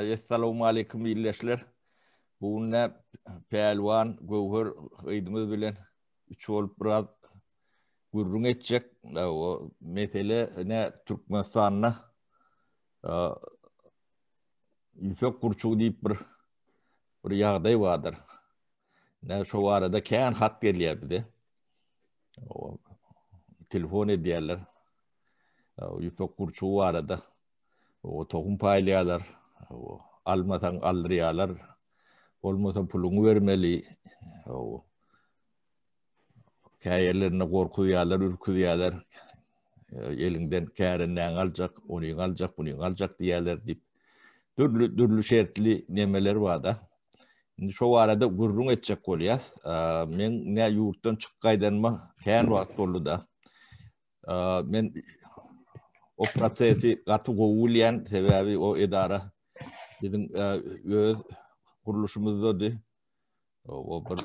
Esselamu aleyküm illeşler. Bu ne pelvan gövher kıydımız bilen üç olup biraz gurrun edecek. O mesele ne Türkmenistan'na yüksek kurçuğu deyip bir yağday vardır. Ne şu arada kehan hat geliyor bir de. O, telefon ediyorlar. Yüksek kurçuğu arada. O tohum paylayalar. O almadan aldırıyorlar. Olmasa pulunu vermeli. O kayerlerine korkuyorlar, ürküyorlar. Elinden kârinden alacak, onu alacak, bunu alacak diyorlar deyip. Türlü şertli nemeler var da. Şu arada gurrun edecek oluyor. Men ne yurttan çıkkaydan mı kâr vakit oldu da. Men o prosesi katı kovulayan sebebi o idara. Bizim öz kuruluşumuzda da o bir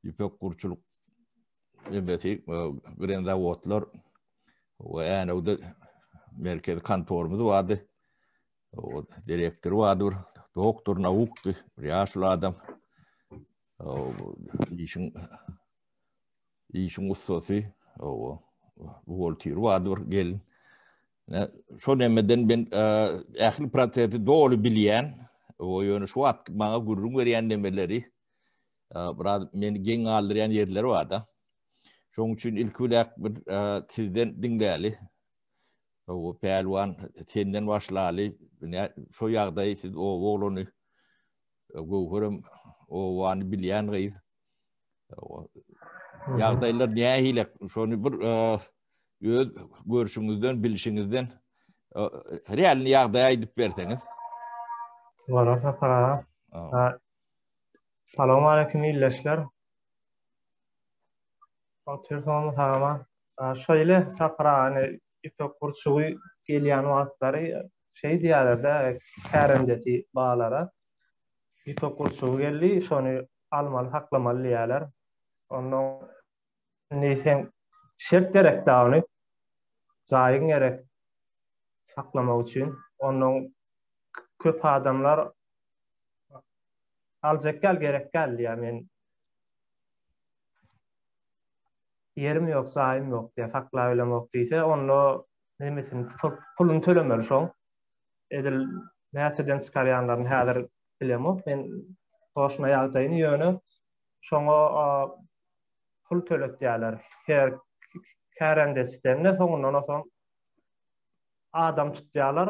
yüpek kurçuluk emesi birinde votlar ve yani o da merkez kantorumuz vardı. O direktör vardı. Doktor navuktu. Yaşlı adam. O işin ustası. O voltür vardı gelin. Şu demeden ben ahli prosesi doğru bilen o yönü şu at bana gururun veren demeleri biraz beni gen aldıran yerler vardı. Şunun için ilk olarak bir sizden dinleyeli. O pelvan senden başlayalı. Şu yağdayı siz o oğlunu gövherim o vanı bilen kıyız. Yağdaylar niye hilek? Şunu bir görüşünüzden, bilişinizden realini yağdaya edip verseniz. Vara sapara. Selamun aleyküm illeşler. Otursam tamam. Şöyle sapara hani ipek kurçuğu geliyen vaatları şey diyorlar da kârendeti bağlara. İpek kurçuğu geldi, şunu almalı, saklamalı diyorlar. Onun neyse şert gerek de onu zayin gerek saklamak için. Onun köp adamlar alacak gerek geldi ya men yerim yok, zayim yok diye saklayabilmek deyse onu nemesin pulun tölemeli şoň edil näseden çıkaryanlaryň häzir bilemok men hoşuna ýagdaýyny ýöne şoňa pul töletýärler her kärende sistemine soňundan soň adam tutýarlar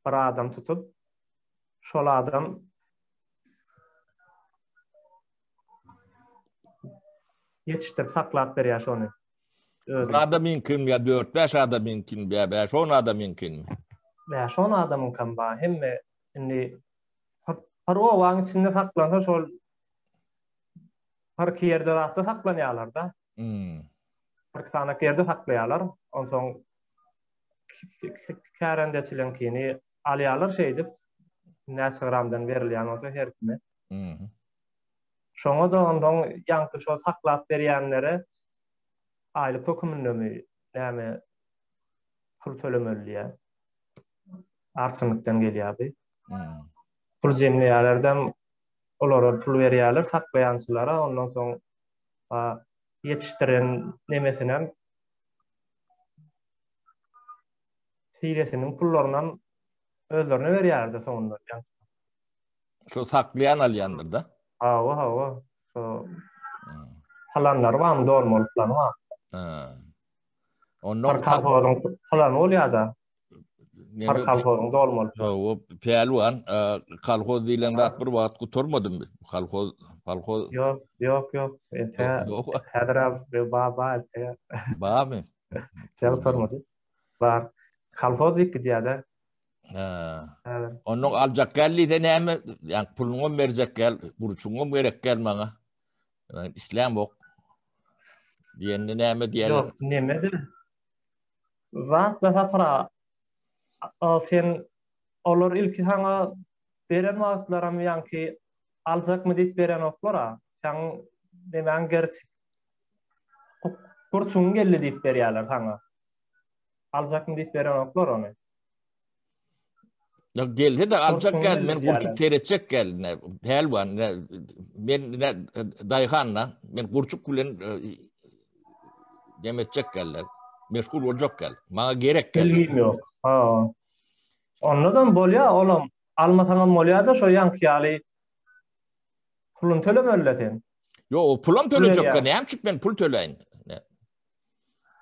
bir adam tutup şol adam yetiştirip saklap berýär şonu. Adam mümkün ya 4-5 adam mümkün ya 5-10 adam mümkün. Ve şon adamın kan ba hemme indi har o wagtyň içinde saklansa şol har kiyerde rahatda saklanýarlar da. Har sana kiyerde saklaýarlar. On soň kärendesilenkini alýarlar şeýdip Instagramdan berilýän bolsa her kime. Şoňa da ondan ýanky şo saklap berýänlere aýlyk hökümlümi näme pul tölemeliýär. Arçynlykdan gelýärdi. Pul jemleýärlerden olara pul berýärler saklaýançylara ondan soň yetiştiren nemesinem hilesinin pullarından özlerine berýärdi soňunda. Şu saklayan alyandır da. Hawa. So halanlar var dolmaly plan var. Onun kalhozun falan bolýar da. Har kalhozun dolmaly. O pelwan kalhoz diýilen zat bir wagt guturmadym. Kalhoz. Yok. Häzir baba ete. Bamy? Guturmady. Bar. Kalhoz diýýärler. Onun aljak geldi de näme? Ýa puluny berjek gel, burçuňy gerek gel maňa. İslam ok. Diýende näme diýerler? Yok, nemedir? Zat da sapara. Sen olar ilki sana beren wagtlaram ýanky aljakmy diýip beren oklara. Sen demen gerçek burçuň geldi diýip berýärler sana. Aljakmy diýip beren oklar ony. Geldi de alacak Kurşun gel. Men geldi kurçuk yani. teretecek gel. Pelvan. Men dayhanla. Men kurçuk gülen demetecek geller. Meşgul olacak gel. Bana gerek gel. Bilgim yok. Ha. Ondan bolya oğlum. Almasaňam bolýa da şo ýanky pulun tölemeli sen. Yo o pulam Pul tölecek berýär. gel. Näme çüp men pul töleýin.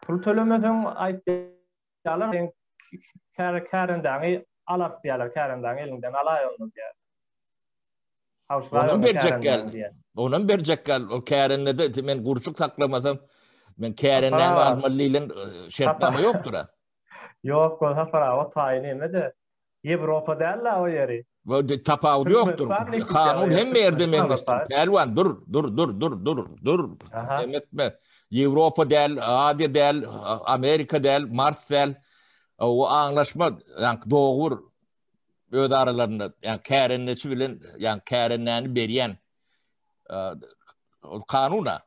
Pul tölemeseň aýtýarlar sen kärendaňy alar diýerler. Kärendaňy elinden alaý onu diýer. Hawşlaý Onun onu berjek gel. kärendaň diýer. Onun berjek gel. O kärenne de men kurçuk saklamasam men kärennäme almalylyň şertname ýokdur ha. Yok, o hafara o taýin emede. Ýewropa däl o ýeri. Bu tapawdy ýokdur. Kanun hem ýerde mengisdir. Pelwan dur. Emetme. Ýewropa däl, Ady däl, Amerika däl, Mars däl. O anlaşma ýa dogry öz aralaryny ýa kärenneçi bilen ýa kärennäni berýän kanuna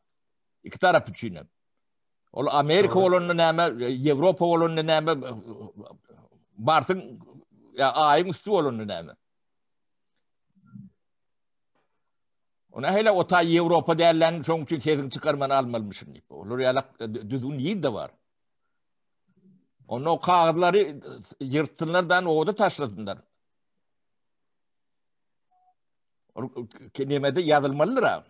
iki tarap üçin. Ol Amerika bolanyny näme, Ýewropa bolanyny näme, Marsyň ya aýyň üstü bolanyny näme. Ona hele o ta Ýewropa dälen şoň üçin teziň çykarmany almalmışyn diýip. Olar ýalak düzgün ýerde bar. Onu o kağıtları yırttılardan oda taşladılar. Kelimede yazılmalıdır ha.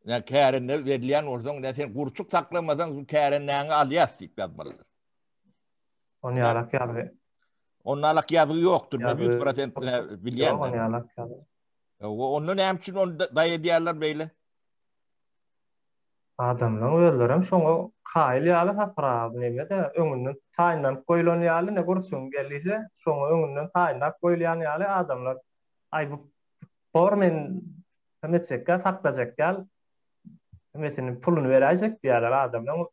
Yani kârenne verilen oradan ne sen kurçuk saklamadan kârennäni alyas deyip yazmalıdır. Onu ýalak ýaly. Onun alak yazığı yoktur. Ben 100% bilýän. Onu ýalak ýaly. Onu näme üçin onu daý edýärler beýle? Adamlaryň özlerem şoňa kaýly ýaly tapra nemede öňünden taýyndan goýulan ýaly ne gurçun gelýse şoňa öňünden taýyndan goýulan ýaly adamlar ay bu formen hemetjekkä saklajak mesini pulunu beräjek diýerler adamlar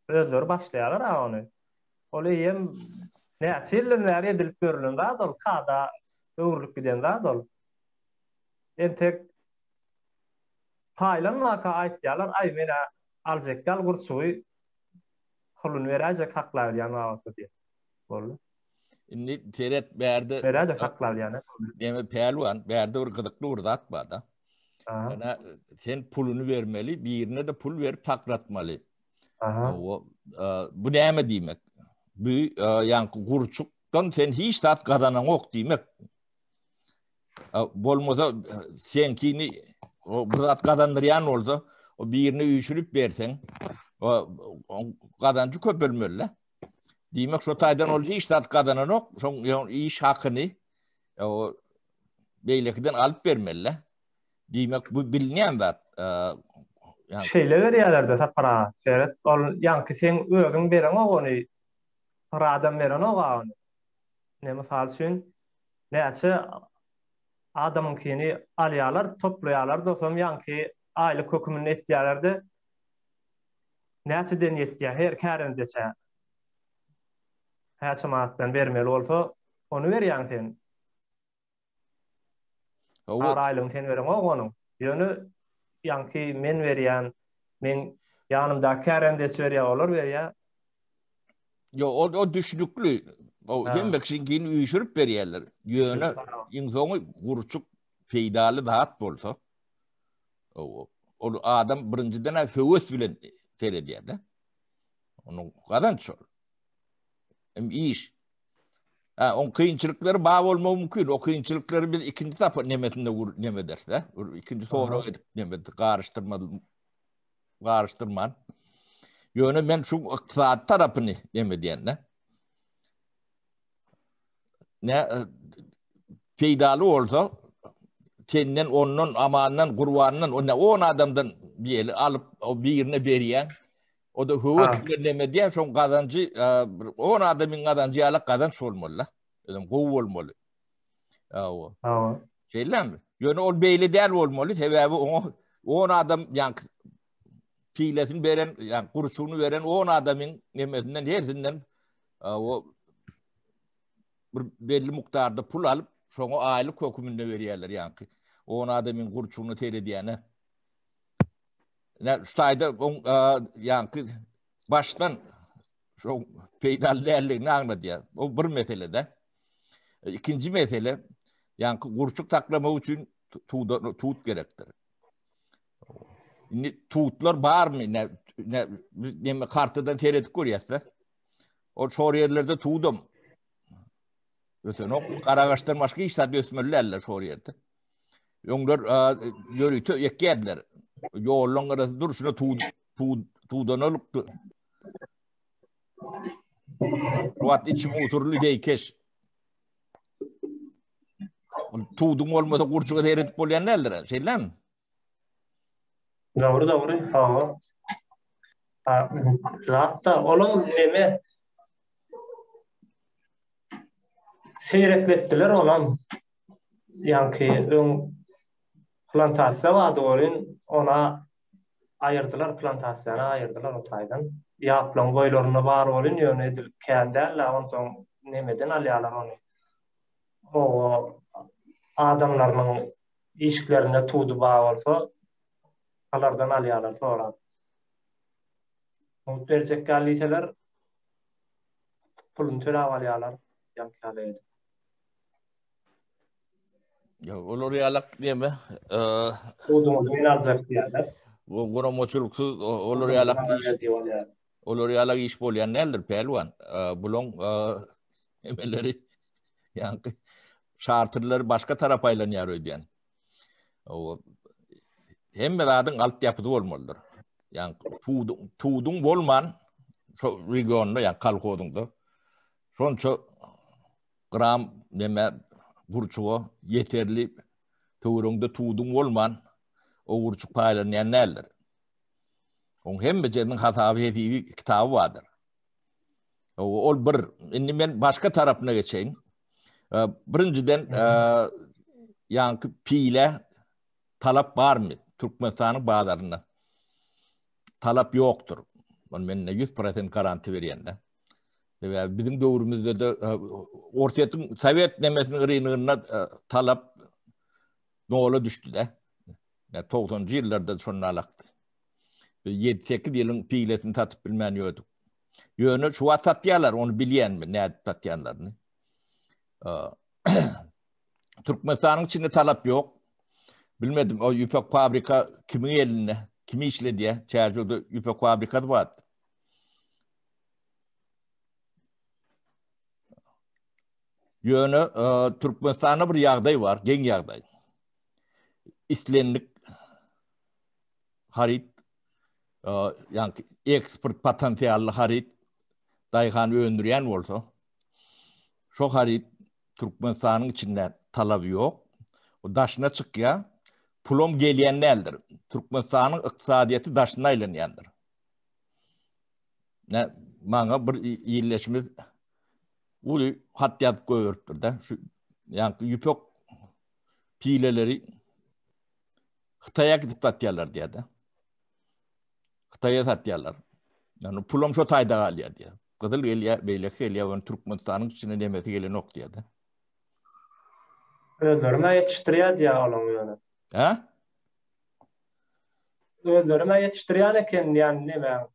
özleri başlaýarlar onu. Ol ýem näçeler edilip görülen zat ol kada öwürlük giden zat ol. Entek Taylan maka aýtýarlar, ay mena aljak gal gursuy pulunu beräjek haklar ýa mawasy diýip. Boldy. Indi teret bärde Beräjek haklar ýa. Deme pelwan bärde bir gyzykly urdat bada. Ana sen pulunu vermeli, birine de pul berip takratmaly. Bu näme diýmek? Bu ýa gurçukdan sen hiç tat gazanan ok diýmek. Bolmasa senkini o zat kazandıryan olsa o birini üyüşürüp bersen o kazancı köpölmeli. Demek şu taydan olsa iş zat kazanan ok. Şu iş hakkını o beylekiden alıp vermeli. Demek bu bilinen zat. Şeyle verýärler-de sapara. Seret ýanky sen özüň beren onu para adam beren onu. Ne misal üçin näçe adamynkini alýarlar, toplaýarlar, dostum ýanky aýlyk hökümini etýärler-de näçeden ýetýär her kärendeçe. Häçe maatdan bermeli bolsa, onu berýän sen. Aýlyň sen beren onu. Ýöne ýanky men berýän, men ýanymda kärendeçe berýär, olar berýär. Yo o düşnüklü. O hemmek şinkini üýşürüp berýärler. Ýöne ýa-da gurçuk peýdaly zat bolsa o adam birinciden höwes bilen seredýär-de. Onu gadanç ol. Iş. On kıyınçılıkları bağ olma mümkün. O kıyınçılıkları biz ikinci tap nemetinde neme derse. İkinci sonra edip nemeti karıştırman. Yöne ben şu iktisat tarafını neme diyenle. Ne feydalı olsa kendinden onun amanından kurbanından on adamdan bir eli alıp o birine berýän o da hüwet bilenleme diye şoň kazancı on adamın kazancı ýaly kazanç bolmaly. Dedim gowy bolmaly. Şeýlemi? Ýöne ol beýle däl bolmaly. Sebäbi on adam ýa piletini beren ýa gurçugyny beren on adamın nemetinden hersinden o bir belli mukdarda pul alıp şoňa aýlyk höküminde berýärler ýa on adamın gurçugyny teredýäne. Şu tayda ýa baştan şu peýdallylygyny aňlady ýa. O bir meselede. İkinci mesele, yani kurçuk taklamak için tuğut gerektir. Tuğutlar var mı? Ne kartadan teredik görüyorsa. O çoğu yerlerde tuğdum. Öten o karagaçtan başka işler ösmürlerler çoğu yerde. Onlar yürüytü yekerler. Yolun arası duruşuna tuğdan oluktu. Ruat içim usurlu deykeş. Tuğdun olmasa kurçuğa teredip olayan neler? Şeyler mi? Doğru. Hatta onun neme seyretlettiler olan yani plantasiya vardı onun ona ayırdılar plantasiyana ayırdılar o taydan. Yapılan koylarına var olun yönedil kendilerle ondan sonra nemeden alıyorlar onu. O adamların işlerine tuğdu bağ olsa kalardan alıyorlar sonra. Umut verecek geliyseler pulun töre alıyorlar. Yankılaydı. Ya olur yalak diye mi? Tuğduğunu alacak diyorlar. Gora moçuluksuz olur yalak iş bol yani nedir pelvan? Bulon emeleri yani şartları başka tarafayla yarıyor diyen. O hem adın alt yapıda olmalıdır. Yani tuğdun bolman şu regionda yani kalkodunda şonça gram neme burçuğu yeterli tuğrunda tuğdun bolman o burçuk paylanan neler? On hem becenin hatabi hediği kitabı vardır. Ol bir, şimdi ben başka tarafına geçeyim. Birinciden yani pile talap var mı? Türkmenistan'ın bağlarına. Talap yoktur. Onun benimle 100% garanti veriyen de. Bizim dövrümüzde de ortayatık Sovyet nemesinin reyinine talap noğla düştü de. 90'cı yıllarda sonra alaktı. 7-8 yılın piletini tatıp bilmen yiyorduk. Yönü şu an tatyalar onu bilen mi? Ne tatyanlarını? Türkmenistan'ın içinde talap yok. Bilmedim o yüpek fabrika kimin eline, kimi işle diye. Çerçoğlu'da yüpek fabrikası vardı. Yönü Türkmenistan'da bir yağday var. Gen yağday. İslenlik harit yani eksport potansiyelli harit dayıhan öndüren olsa şu harit Türkmenistan'ın içinde talabı yok. O daşına çıkıyor. Pulom geleyen neldir? Türkmenistan'ın iktisadiyeti daşına ilenyendir. Ne bana bir iyileşmez ulu hattiyat koyurttur da şu yani yüpek pileleri Xitay'a gidip satıyorlar diye de. Xitay'a satıyorlar. Yani pulom şu tayda alıyor diye. Kızıl geliyor, beylek geliyor, Türkmenistan'ın içine demesi geliyor nok diye de. Özlerime yetiştiriyor diye alınıyor. Ha? Özlerime yetiştiriyor eken yani neme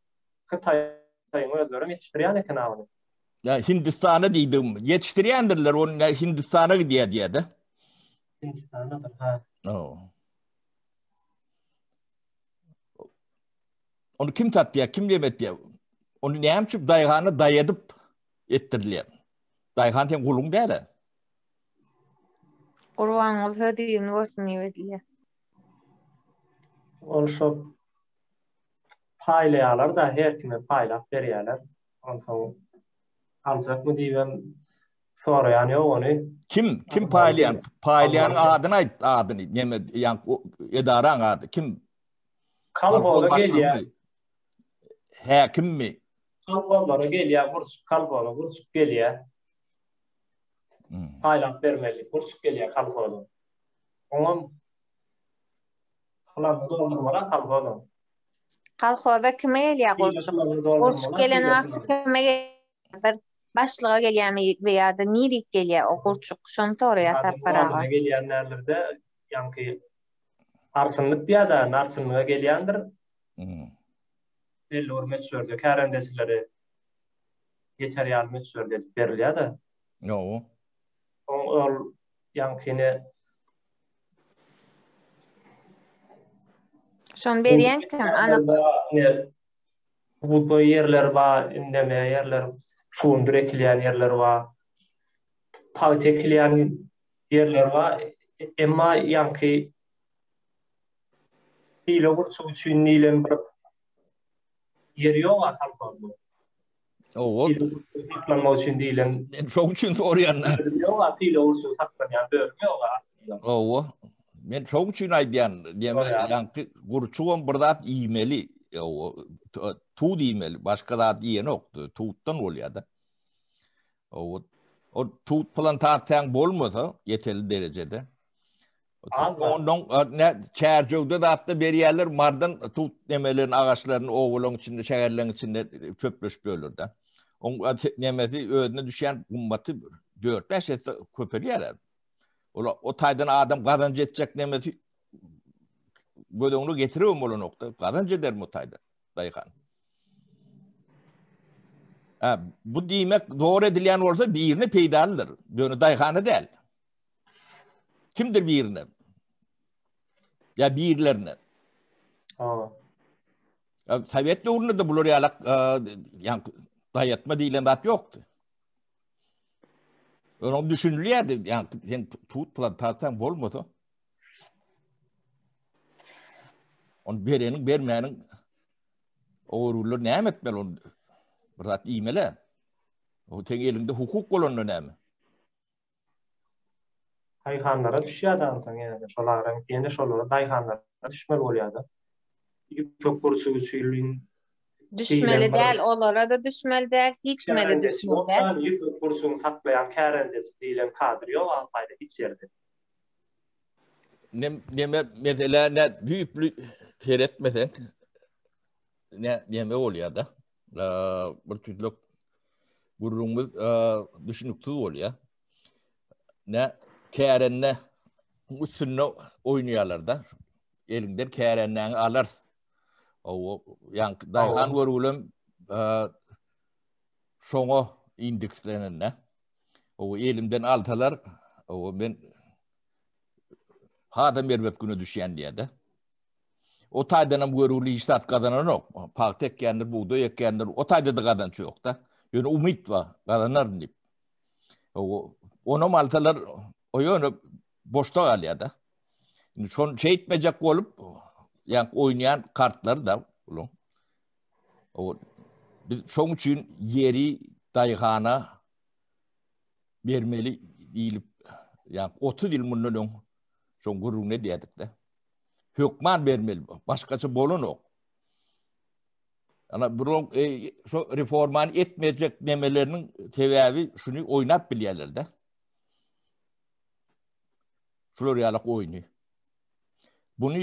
Kıtay'ın özlerime yetiştiriyor eken avını. Ya Hindistan'a dedim. Yetiştiriyendirler onu Hindistan'a gidiyor diye de. Hindistan'dadır ha. Oo. Onu kim tattı ya? Kim yemet ya? Onu ne yapıp dayıhanı dayadıp ettiriliyor. Dayıhan tem kulun değil de. Qurban ol hödüýüni görsünýär. Olşo paylayalar da her kime paylap berýärler. Ondan soň aljak mı diýen soraýan ýok ony. Kim paylayan? Paylayan adını ait adını. Yani edaran adı. Kim? Kalbola gelýär. He kim mi? Kalbolara gelýär, burçuk kalbola, burçuk gelýär. Paylap bermeli, burçuk gelýär kalbola. Oňam kalanny doldurmadan kalbola. Kalhoza kime gelýär gorçuk? Gorçuk gelen wagty kime gelýär? Başlyga gelýärmi beýa-da nidik gelýär o gorçuk? Şonu soraýar taparaga. Gelýänlerde ýanky arçynlyk diýär-de, arçynlyga gelýändir. Belli meçhurde kärendesileri yeter ýaly meçhurde berilýär-de. No. ol yankine Şonu berýän kim? Ana bu yerler var, indeme yerler, şundur ekleyen yerler var, paget ekleyen yerler var. Emma yankı hile vursun için nilen bir yeri yok halklarda. O Saklanma için dilen. çok için oryanlar. Yok, hile vursun saklanayan bölüm yok aslında. O men çok için aydiyan diyeme yankı gurçuğun birdat iğmeli o tuğ iğmeli başka da diye noktu tuğuttan oluyor da. O tuğut plantatyan bolmasa yeterli derecede. Ondan ne çerçöwde da hatta bir yerler mardan tuğut nemelerin ağaçlarının oğulun içinde şehirlerin içinde köpleşip ölür de. On nemesi ödüne düşen ummatı 4-5 etse köperiyorlar. O taydan adam kazancı edecek nemesi gödüğünü getiriyor mu o nokta? Kazancı eder mi o taydan? Dayıkan. Bu demek doğru edilen olsa birine peydalıdır. Dönü dayıkanı değil. Kimdir birine? Ya birlerine. Sovyet dövründe de bulur yalak yani dayatma diyen dat yoktu. Onu düşünülüyordu. Yani tuğut plantasyon olmadı. Onu berenin, bermeyenin oğurluğu ne etmeli onu? Bırak iğmele. O tek elinde hukuk kolonlu ne mi? Dayhanlara düşüyor da yani. Şolardan yine şolara dayhanlara düşmeli oluyordu. Çok kursu uçuyluğun düşmeli değil, olara da düşmeli değil, hiç mi de düşmeli değil. Yani YouTube kursunu saklayan kärendesi diyen kadro yok Altay'da hiç yerde. Mesela ne büyüklü seyretmesen ne oluyor da bir türlü gururumuz düşünüktüğü oluyor. Ne kärenne üstüne oynuyorlar da elinden kärenden alır. O yani dayhan vurulum şoňa indekslenene. O elimden altalar o ben hada mervet günü düşen diye de. O taydanam görüli iştat kazanan yok. Paktek kendir buğday ekkendir. O tayda da kazanç yok da. Yani umut var. Kazanır dip. O onu altalar o yönü boşta kalıyor da. Şon şey etmeyecek olup yani oynayan kartları da bulun. O şoň için yeri dayıhana vermeli değilip yani 30 yıl bunun şoň gurur ne diyedik de. Hükman vermeli. Başkası bolun o. Ana burun şu reforman etmeyecek demelerinin sebebi şunu oynap bilýärler de. Şular ýalyk oyunu. Bunu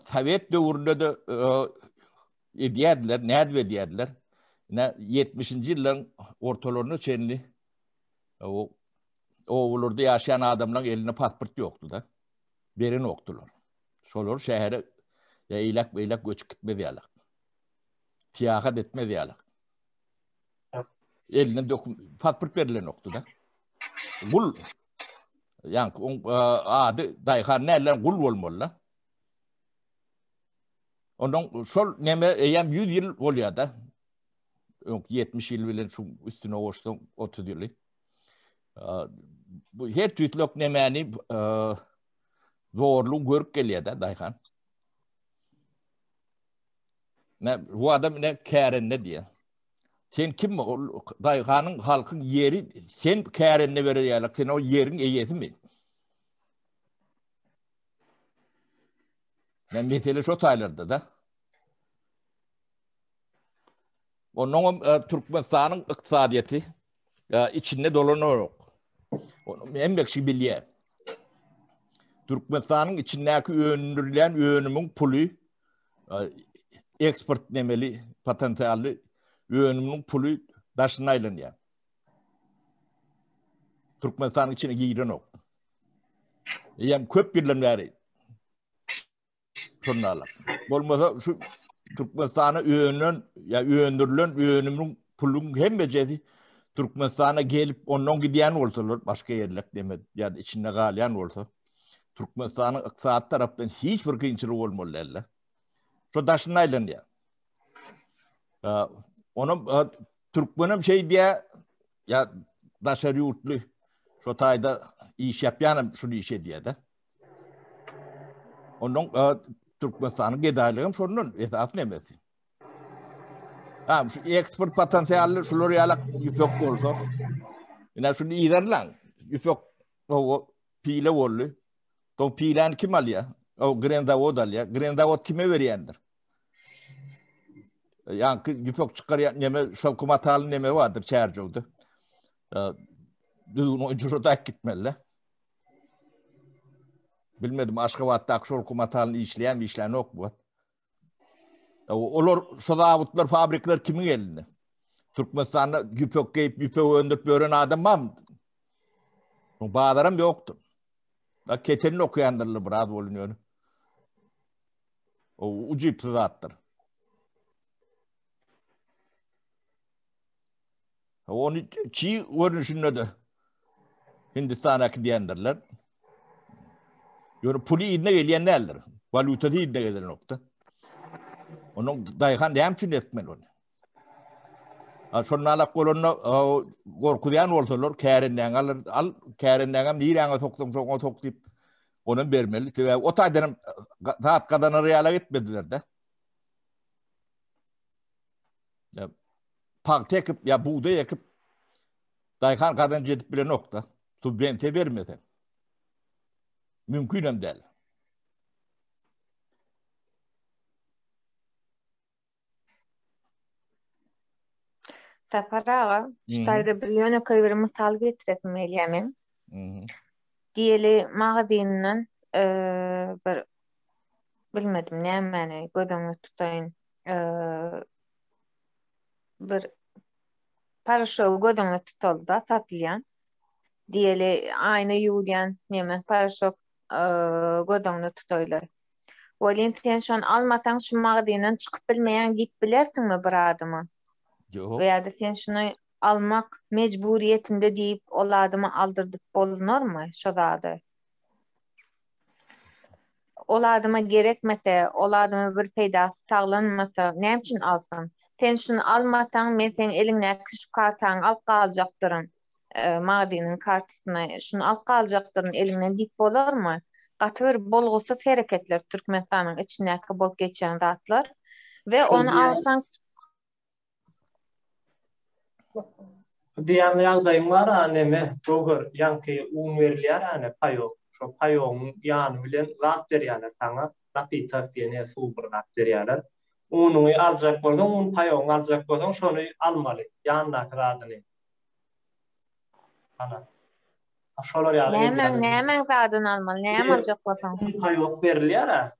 Sovet döwründe de edýärdiler, näde edýärdiler. 70-nji ýyllaryň ortalaryny çenli o oğullarda yaşayan adamların eline pasport yoktu da. Beren oktular. Şolar şähere ya eýlek göçüp gitmedi ýalak. Tiyahat etmedi ýalak. Eline pasport berilen oktu da. Gul yani adı dayhan nälen gul bolmaly. Ondan şol neme eýem 100 ýyl bolýar da. 70 ýyl bilen şu üstüne oşdum 30 ýyly. Bu her türlük nemeni zorluğu görüp geliyor da dayhan. Bu adam ne kärenne diye. Sen kim dayhanın halkın yeri sen kärenne berýärlik sen o yerin eýesi mi? Mesele şu taýlarda da. Onun Türkmenistan'ın iktisadiyeti içinde dolanıyor. Onu en bekşi bilýär. Türkmenistan'ın içindeki öndürülen öğünümün pulu eksport nemeli potansiyeli öğünümün pulu daşına aylanıyor. Türkmenistan'ın içine giren o. Yani köp yıldan beri sonralar. Olmasa şu Türkmenistan'ın öğünün ya öndürülen öğünümün pulun hem beceri Türkmenistan'a gelip ondan gidiyen olsalar başka yerlik demek ya da içinde galayan olsa Türkmenistan'ın iqtisat taraftan hiçbir kıyınçılığı olmalılar. Şu daşınaylan ya. Onun Türkmenim şey diye ya daşarı yurtlu şu tayda iş yapyanım şunu işe diye de. Onun Türkmenistan'ın gedaylığım şunun esas nemesi. Şu eksport potansiyeli şuları yalak yüksek olsa. Yine şunu iyilerle yüksek o pile oldu. O pilen kim alıyor? O Grenzavod alıyor. Grenzavod kime veriyendir? Yani yüksek çıkarıyan neme şalkumatal neme vardır çercokta. Düzgün oyuncu da gitmeli. Bilmedim Aşkabat'ta şalkumatalını işleyen bir işleyen yok bu. Olur şu da avutlar fabrikler kimin elinde? Türkmenistan'da yüpök giyip yüpök öndürüp öğren adam var mı? Bağlarım yoktu. Ketenin okuyandırlı biraz oluyor. O ucu ipsiz attır. Onu çiğ görünüşünde de Hindistan'a diyendirler. Yani puli idne geliyen neler? Valuta da idne gelir nokta. Onun dayıkan da hem etmeli onu. Şunlarla kolonuna korkuyan olsalar kârinden alır, kârinden niranga soktun soktip onu vermeli. O taydanım rahat kadar riyala gitmediler de. Pak tekip ya buğday yakıp dayıkan kadın cedip bile nokta. Subvente vermedi. Mümkün değil. Sapar ağa, şutayda bir yöne bir misal getirelim eliyemim. Diyeli mağdininden bir bilmedim ne mani gözümü tutayın bir paraşo gözümü tutuldu da satılyan. Diyeli aynı yudiyan neme paraşo gözümü tutuyla. Olin sen şon almasan şu mağdininden çıkıp bilmeyen gip bilersin mi bir adımı? Yok. Veya da sen şunu almak mecburiyetinde deyip ol adımı aldırdık bolunur mu? Şu da. Ol adıma gerekmese, ol adıma bir peydası sağlanmasa, ne için alsın? Sen şunu almasan, men sen eline küçük kartan al kalacaktırın. Mağdinin kartısına şunu al kalacaktırın elinden deyip olur mu? Katır bolğusuz hareketler Türkmenistan'ın içindeki bol geçen zatlar. Ve onu alsan diýen ýagdaýym bar anneme dogur ýanky un berilýär ane payo. Şo payoň ýany bilen zat berýärler saňa. Rapitak diýene suw bir zat berýärler. Unuňy aljak bolsaň, un payoň aljak bolsaň şonu almaly. Ýanyna radyny. Ana. Şolar ýaly. Näme zadyny almaly? Näme aljak bolsaň? Un payoň berilýär ha.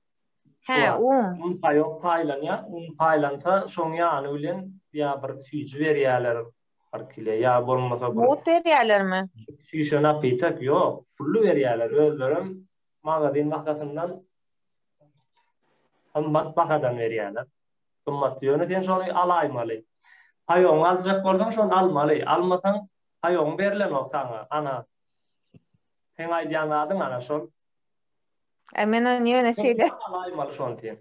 He, un payoň paýlanýar. Un paýlanta şoň ýany bilen ýa bir süýji berýärler. Arkile ya bolmasa bu. Bu derýärlermi? Şişana pitak yok. Pullu berýärler özlerim magazin bakasından qymmat bakadan berýärler. Qymmat ýöne sen şonu alaýmaly. Payoň aljak bolsaň şonu almaly. Almasaň payoň berilen o saňa. Ana. Sen aýdýan adyň ana şol. Men onu ýöne şeýle. Alaýmaly şonu diýen.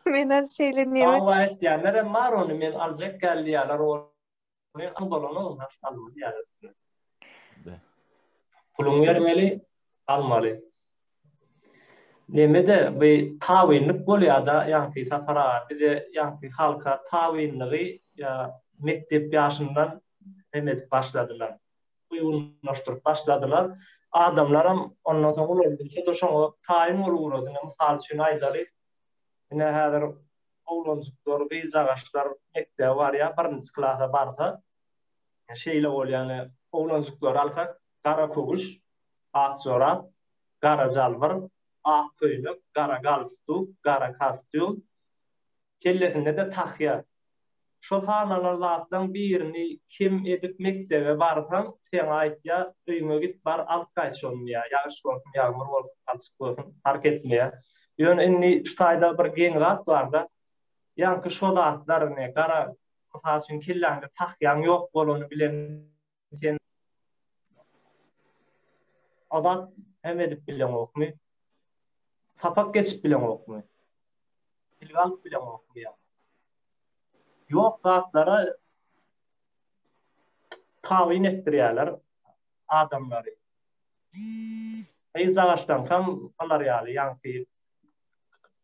Men onu şeýle näme? Ama etdiýänler mar onu men aljak gelýärler o. Men almalyny almaly ýa-da. Pulun vermeli, almaly. Nemede bir tawinlik bolýar da, ýanky sapara, bir de ýanky halka tawinligi ýa mektep ýaşyndan emet başladylar. Uýgunlaşdyryp başladylar. Adamlaram ondan soň ulandyça da şoňa taýin bolurdy. Mysal üçin aýdaly. Ine häzir owlanjyklar, gyzagaçlar mektep bar ýa, birinji klasa barsa, şeýle bolýany owlanjyklar alsak, kara koguş, ak çorap, kara jalbyr, ak köýlek, kara galstuk, kara kostyum, kellesinde de tahyýa. Şol hanalar zatdan birini kim edip mektebe barsaň, sen aýtýa, öýüňe git bar alyp gaýt şonu ýa, ýaş bolsun, ýagmur bolsun, alçyk bolsun, fark etmeýär. Ýöne inni ştaýda bir geň zat bar da, ýanky şol zatlaryny, kara Mesela çünkü killerinde takyan yok bolonu bilen sen adat hem edip bilen okmu. Sapak geçip bilen okmu. İlgal bilen okmu ya. Yok zatlara tavin ettirýärler adamlary. Ey ağaçtan kam alar ýaly, ýa-ni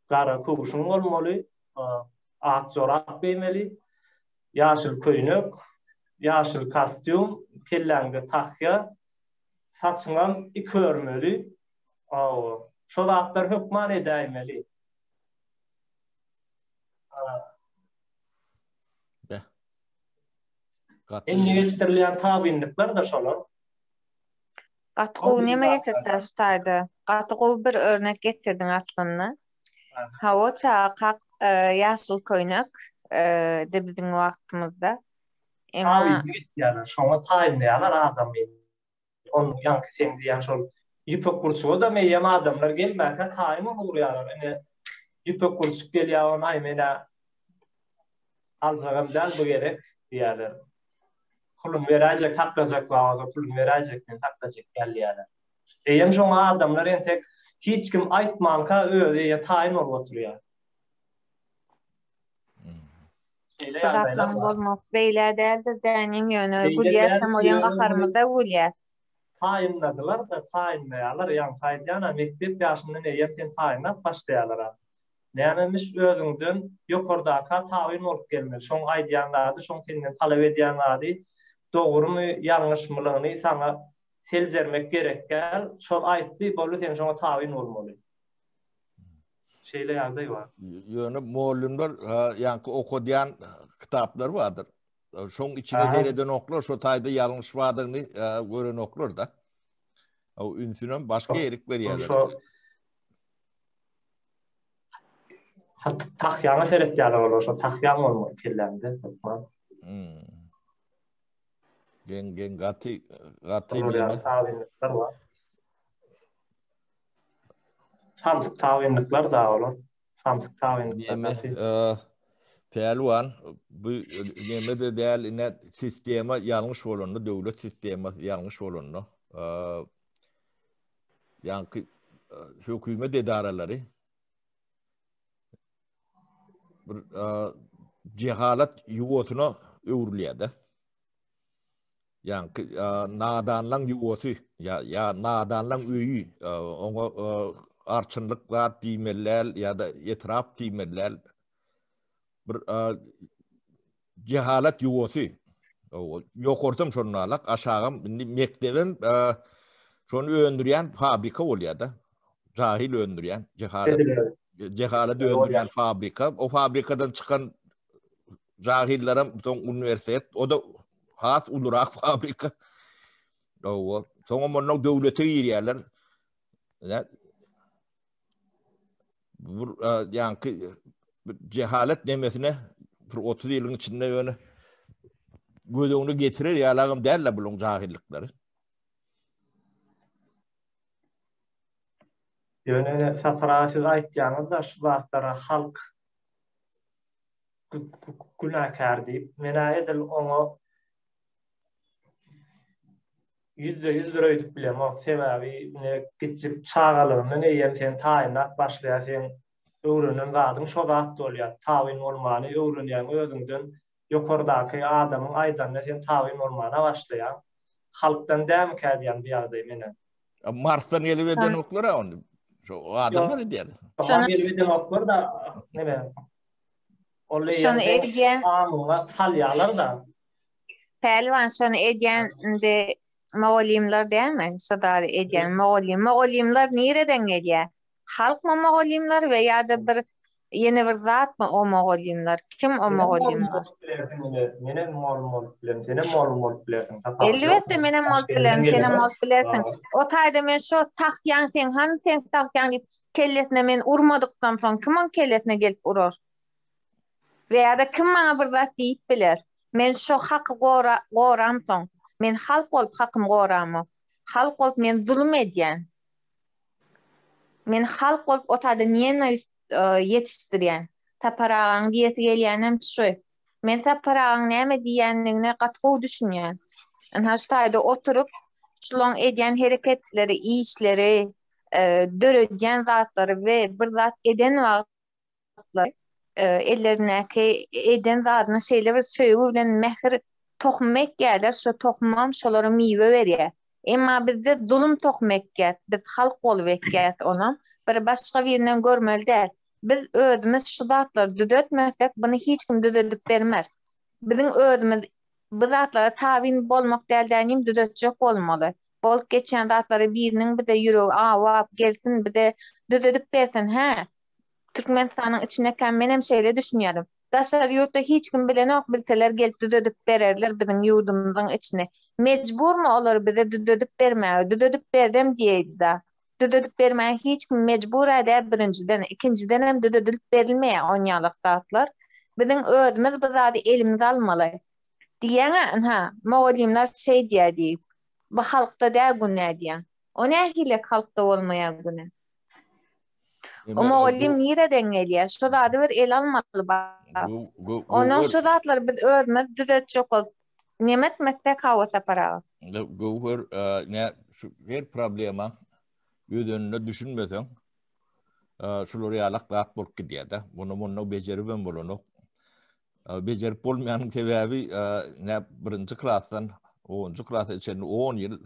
gara kuguşun bolmaly, at zorak beýmeli, ýaşyl köýnök, ýaşyl kostyum, kelläňde takya, saçyňam iki örmeli. Şol atlar hökman edäýmeli. Enne getirilýän tabinlikler da şolar. Gatgyw näme getirdi ustady? Gatgyw bir örnek getirdiň aslında. O çaqa ýaşyl köýnök de bizdiň wagtymyzda. Tabinlik ýaly, şoňa taýinlýarlar adam. Onu ýanky sen diýen şol ýüpek kurçuga da meýem adamlar gelmäkä taýin bolýarlar. Ene ýüpek kurçuk gelýär, onu aýmena alzagam däl bu gerek diýerler. Kulun verecek, taklacak vaazı, kulun verecek, taklacak gelýärler. Eýem şoňa adamlar entek hiç kim aýtmanka öýe taýin bolup oturýar. Gatlan bolmak beýle däldir, dänim ýöne gülýär, hem oýan gaharmyda gülýär. Taýinladylar da taýinlaýarlar, ýa-ni taýýana mektep ýaşyndan eýem sen taýinlap başlaýarlar. Nämemiş özüňden ýokardaka taýin bolup gelmeli. Şoň aýdýanlary, şoň senden talap edýänlary dogrumy, ýalňyşmylygyny sana seljermek gerek gel. Şol aýtdy, bolu sen şoňa taýin bolmaly. Şeýle ýagdaý bar. Ýöne mollumlar ýa-ni okudýan kitaplar bardyr. Şoň içine dereden oklar, şo taýda ýalňyş badygyny gören oklar da. O ünsünen başga erik berýärler. Hatta tahyana seretýärler bolar, şo tahyan bolmaly kellämde. Gen gaty taýinlikler bar. Samsyk taýinlikler da bolar. Samsyk taýinlikler. Pelwan bu neme de däl ine sistema ýalňyş bolandy, döwlet sistema ýalňyş bolandy. Ýa-ni hökümet edaralary bir cehalat ýuwatyna öwrülýärdi. Ýa-ni nadanlaň ýuwasy ýa nadanlaň öýü, oňa arçynlyk zat diýmeler ýa-da etrap diýmeler bir cehalat ýuwasy. Ýokortam şonalak aşagam mektebim şonu öndürýän fabrika bolýardy. Jahil öndürýän, cehalat öndürýän fabrika. O fabrikadan çykan jahillerim soň üniversitet, o da has ulurak fabrika. Soňa mondan döwlete girýärler. Ýa-ni cehalet nemesine 30 ýylyň içinde ýöne gödüňi getirer ýalagym däl bulyň jahillikleri. Ýöne saparasyz aýtýanyzda şu zatlara halk günahkar diýip, mena edil oňa %100 öýdüp bilem. O sebäbi ne gitjip çağalygyny eýen sen taýinlap başlaýarsyn, öwrenen gadyň şo zat bolýar. Taýin bolmany öwrenýän özüňden ýokardaky adamyň aýdanna sen taýin bolmana başlaýar. Halkdan däm kädiýän bir ýagdaý menen. Marsdan gelip eden oklar onu. Şo adamlar diýer. Gelip eden oklar da neme? Şonu edýän amyna salýarlar da. Pelwan şonu edýän de Moğolimler däme? Şodary edýän Moğolimler nereden gelýär? Halk mı Moğolimler we ýa-da bir ýene bir zat mı o Moğolimler? Kim o Moğolimler? Menen mol bilen, sene mol bilersiň. Elbetde menen mol bilen, sene mol bilersiň. O taýda men şo tahyan sen han sen tahyan diýip kelletine men urmadykdan soň kim on kelletine gelip urar? We ýa-da kim maňa bir zat diýip biler? Men şo haky goram soň, men halk bolup hakymy goramy. Halk bolup men zulm edýän. Men halk bolup o taýda niýe yetişdirýän? Taparagyň diýeti gelýän hem şu. Men taparaň näme diýenligine gatgy düşünýän. Ana şu taýda oturup şulaň edýän hereketleri, işleri, döredýän zatlary we bir zat eden wagtlar ellerindäki eden zadyny şeýle söýgü bilen mehir tokmak gelýär, şu tokmam şolara miwe berýär. Emma bizde zulüm tokmak gät, biz halk bolup ekýät onam. Bir başga birinden görmeli däl. Biz özümüz şu zatlary düzeltmesek, bunu hiç kim düzeltip bermer. Bizim özümüz bu zatlara tabin bolmak däldiňim düzeltjek bolmaly. Bolup geçen zatları birinin bir de ýüregi awap gelsin, bir de düzeltip bersen, ha. Türkmenistanyň içinde men hem şeýle düşünýärim. Daşar ýurtda hiç kim bilenok, bilseler gelip düzeltip bererler bizim ýurdumyzyň içine. Mecburmy olar bize düzeltip bermäge? Düzeltip berdem diýdi. Düzeltip bermäge hiç kim mecbur edä birinciden, ikinciden hem düzeltip berilmeýär onýalyk zatlar. Bizim özümüz bu zady elimize almaly. Diýene, ha, mogalimler şey diýdi. Bu halkda däl günä diýen. O nähile halkda bolmaýan günä. O mogalim nireden gelýär? Şu zady bir el almaly bar. Onuň şu zatlary biz özümüz düzeltjek bolup nemetmesek hawa tapara. Gower ne şu her problema ýödenine düşünmesen şolary ýalak zat bolup gidýär. Bunu bejeribem bolany. Bejerip bolmaýanyň sebäbi ne birinji klasdan 10-njy klasa içinde 10 ýyl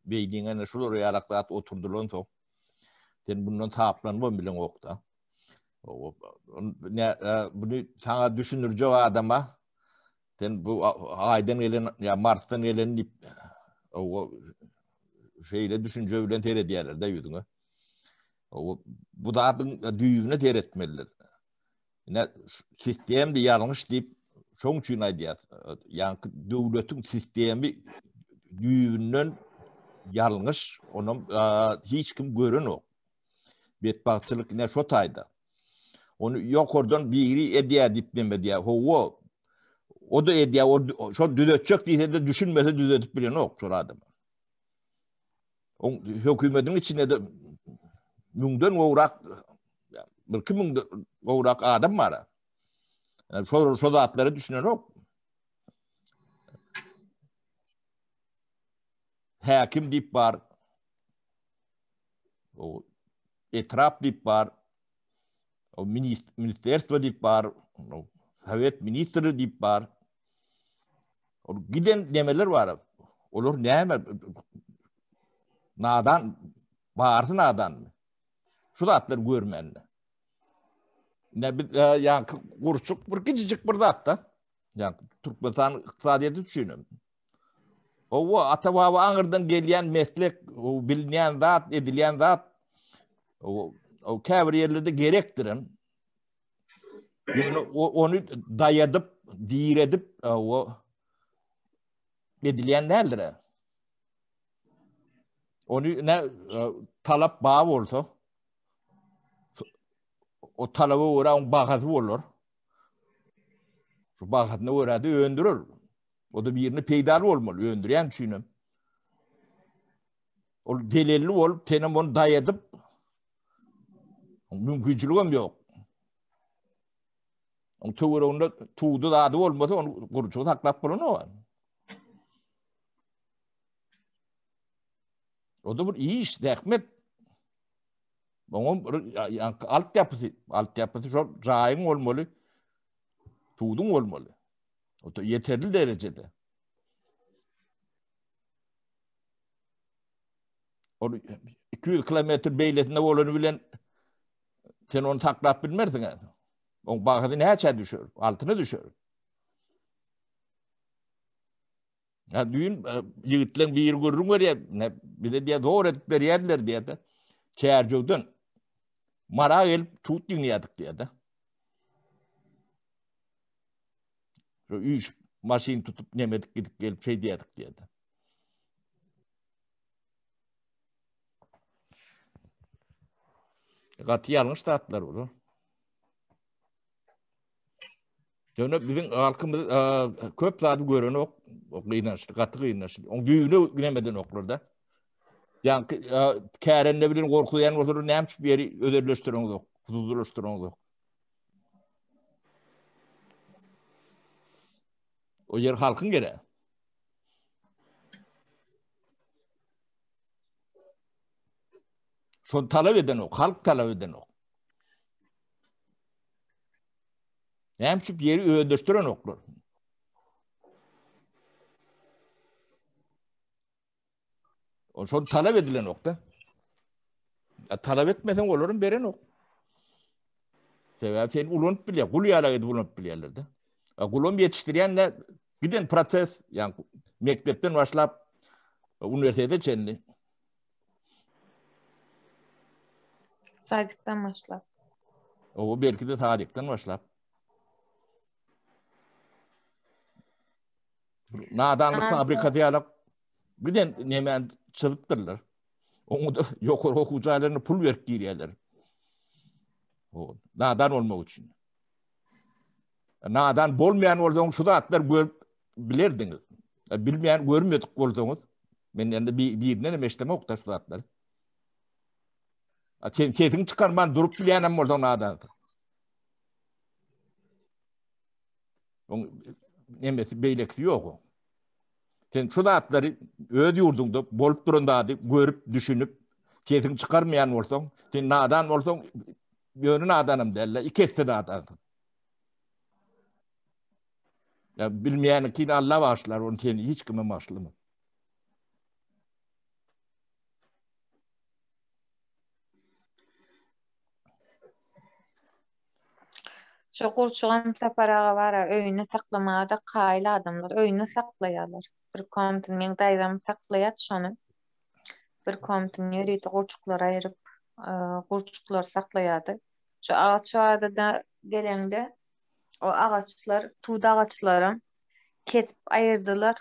beýdiňe şolary ýalak zat oturdulan to. Sen bundan taplanma bilen okta. Ne bunu sana düşünürce adama sen bu aydan gelen ya Mart'tan gelen dip o şeyle düşünce bilen tere diýerler de ýüdüňe. Bu da düýüne teretmeliler. Ne sistemde ýalňyş dip şoň üçin aýdýar. Yani döwletiň sistemi düýünden ýalňyş, onu hiç kim görenok. Betbahtçılık ne şu taýda. Onu ýokardan biri edýär dip demedi. O da edýär, şo düzeltjek diýse de düşünmese düzeltip bilen ok şol adam. O hökümetiň içinde de müňden gowrak bir 2000 gowrak adam bar. Yani şo zatlary düşünen ok. Häkim dip bar. O etrap dip bar, o ministerstvo dip bar, o Sovet ministri dip bar. O giden demeler var. Olur näme? Nadan, barsın nadan mı? Şu zatlar görmenli. Ne bir yani kurçuk bir gicicik bir zat da. Yani Türkmenistan iqtisadiyyatı düşünün. O ata-baba aňyrdan gelýän meslek, o bilinýän zat, edilýän zat o käbir ýerlerde gerekdirin. Yani onu dayadıp, diýredip o edilýän nädir? Onu ne talap bağı bolsa o talaba ora on bagatı bolur. Şu bagatyny orada öndürür. O da birini peýdal bolmaly, öndürýän üçin. O delilli bolup tenem onu dayadıp mümkinçiligim yok. O töwür onda tuğdu da bolmasa onu gurçugy taklap bolany. O da bir iyi iş, rahmet. Onun altyapısı şu rayın olmalı, tuğdun olmalı. O da yeterli derecede. O 200 kilometre beyletinde olanı bilen sen onu taklap bilmerdin. Onun bağıdı neçe düşür, altına düşür. Ya düğün yigitlen bir görürüm var ya, bir de diye doğru edip veriyediler diye de. Çercökten mara gelip tut dinleyedik diye de. Üç maşin tutup nemedik gidip gelip şey diyedik diye de. Katı yanlış tatlar olur. Yani bizim halkımız köp zatı gören ok kıynaştı, katı kıynaştı. Onun düğünü günemeden oklarda. Yani kârenle bilen korkulayan olsa neymiş bir yeri öderleştiren yok, huzurleştiren yok. O yer halkın gere. Şonu talep eden o, halk talep eden o. Hem şu yeri ödöstüren oklar. O şonu talep edilen okta. Talep etmesen olurun beren ok. Sebep sen ulanıp bilye, kul yala edip ulanıp bilyerler de. Kulum yetiştiriyen de giden proses, yani mektepten başlap üniversitede çenli. Sadıktan başlap. O belki de sadıktan başlap. Nadanlık fabrikatı yalak giden nemen çıdıktırlar. Onu da yok okuyucularına pul verip giriyorlar. O nadan olmak için. Nadan bolmayan olduğunuz şu da atlar bilirdiniz. Bilmeyen görmedik olduğunuz. Ben yanında birine meşleme okta şu da atlar. Sesini çıkarman durup bileyenem olduğun nadan. Onun nemesi beyleksi yok o. Sen şu da atları öde yurdunda bolup durundadı, görüp, düşünüp, sesini çıkarmayan olsan, sen nadan olsan, yönü nadanım derler, ikisi nadansın. Ya bilmeyen ki Allah başlar, onu seni hiç kime başlamaz. Şu kurçuğum separağa vara öýüne saklamaya da kaýly adamlar öýüne saklaýarlar. Bir komitin men daýram saklaýat şonu. Bir komitin ýerite kurçuklara aýryp, kurçuklar saklaýardy. Şu ağaç da gelende o ağaçlar, tuğda ağaçları kesip ayırdılar.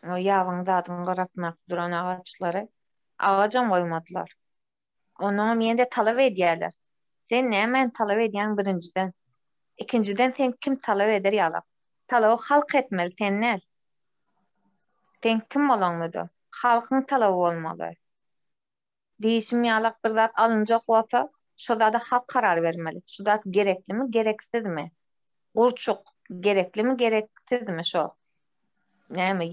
O ýagyň zadyny garatmak duran ağaçları ağacan koymadılar. Onu men de talep edýärler. Sen nämen talep edýän birinciden? İkinciden sen kim talep eder ýalap? Talaby halk etmeli tennel. Sen kim bolanlydy? Halkyň talaby bolmaly. Değişim ýalak bir zat alınjak bolsa, şoda da halk karar vermeli. Şu zat gereklimi, gereksizmi? Urçuk gereklimi, gereksizmi şo? Näme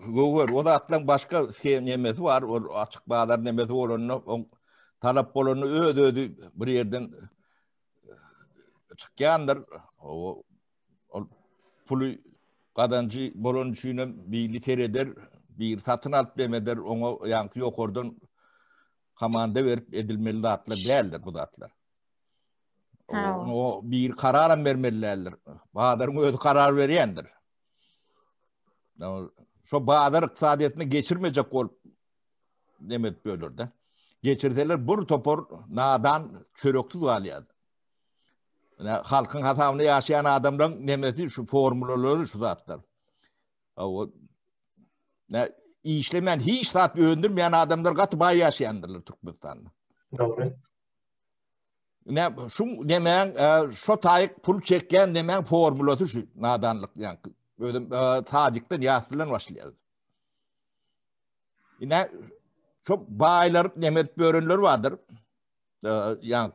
Gower, o da atlan başka nemesi var, o açık bağlar nemesi var, onun talap bolanı ödü bir yerden çıkyandır. O pulu kadancı bolanı düşünün bir liter eder, bir satın alıp demeder, onu yankı yok oradan kamanda verip edilmeli de atlar değerler bu da atlar. O bir karara vermelilerdir. Bağdarın ödü karar veriyendir. Şu bağlar iktisadiyetini geçirmeyecek olup demet böylür de. Geçirseler bir topor nadan çöröktü dağılıyordu. Yani halkın hatamını yaşayan adamların demeti şu formülleri şu da atlar. O işlemeyen hiç saat öndürmeyen adamlar katı bağ yaşayandırlar Türkmenistan'da. Doğru. Ne şu demeyen şu tayık pul çeken demeyen formülleri şu nadanlık yani böyle tacikten yaşlılan başlıyor. Yine çok bağlar demet börünler vardır. Yani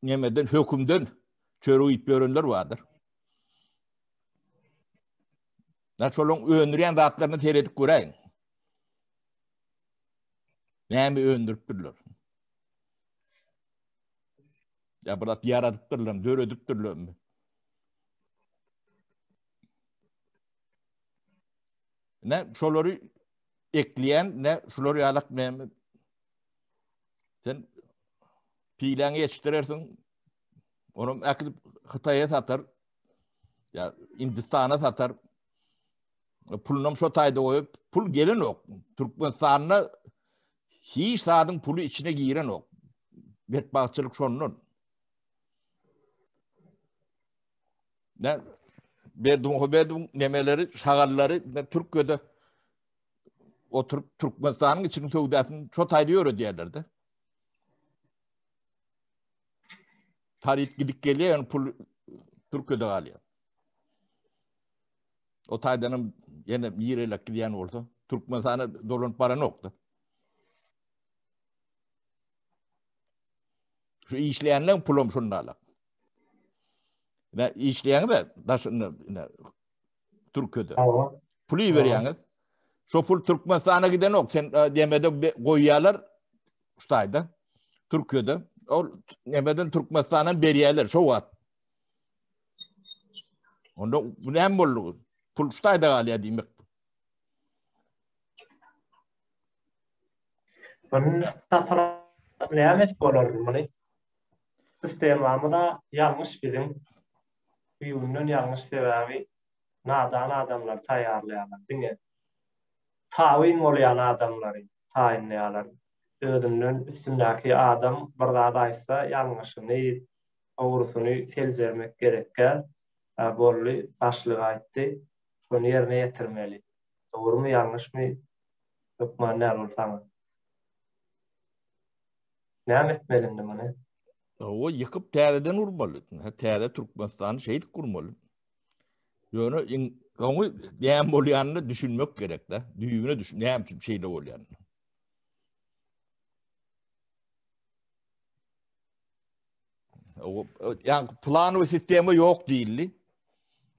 nemeden hükümden çörüyüp börünler vardır. Naçolun öndüren zatlarını teredik göreyim. Näme öndürüp durlar. Ya burada yaratıp durlar, döredip durlar. Ne şolary ekleyen, ne şolary alak näme. Sen pilaň yetiştirersin. Onu akılıp Hitaýa satar. Ya Hindistan'a satar. Pulunum şu taýda koyup, pul gelen ok. Türkmenistan'a hiç sadın pulu içine giren ok. Betbahçılık şonun. Ne bedum nemeleri, şagalları Türkiye'de oturup Türkmenistan'ın içini tövdesini çok ayrıyor diyorlardı. Tarih gidip geliyor yani pul Türkiye'de alıyor. O taydanın yine yirelek gidiyen olsa Türkmenistan'a dolan para nokta. Şu işleyenlerin pulum şunlarla. Ne işleyen de daşını Türkiye'de. Tamam. Pulu veriyorsunuz. Şu pul Türkmenistan'a giden yok. Sen demede koyuyorlar ustayda. Türkiye'de. O demeden Türkmenistan'a beriyorlar. Şu var. Onda bu ne hem olur? Pul ustayda galiba demek. Bunun nemet olur bunu? Sistemamda yanlış bizim. Büyüğünün yanlış sebebi nadan adamlar tayarlayanlar. Dinle. Tawin olayan adamları tayinlayanlar. Özünün üstündeki adam bardadaysa yanlışını, doğrusunu selzermek gerekken bolly başlığı aytdı. Şunu yerine getirmeli. Doğru mu yanlış mı? Hükman ne olur sana? Ne etmeliyim bunu? O yıkıp täreden urmalı. Tärde Türkmenistan şehit kurmalı. Yani onu neyem bolyanını düşünmek gerek de. Düğüne düşün. Neyem şeyle bolyanını. Yani plan ve sistemi yok değildi.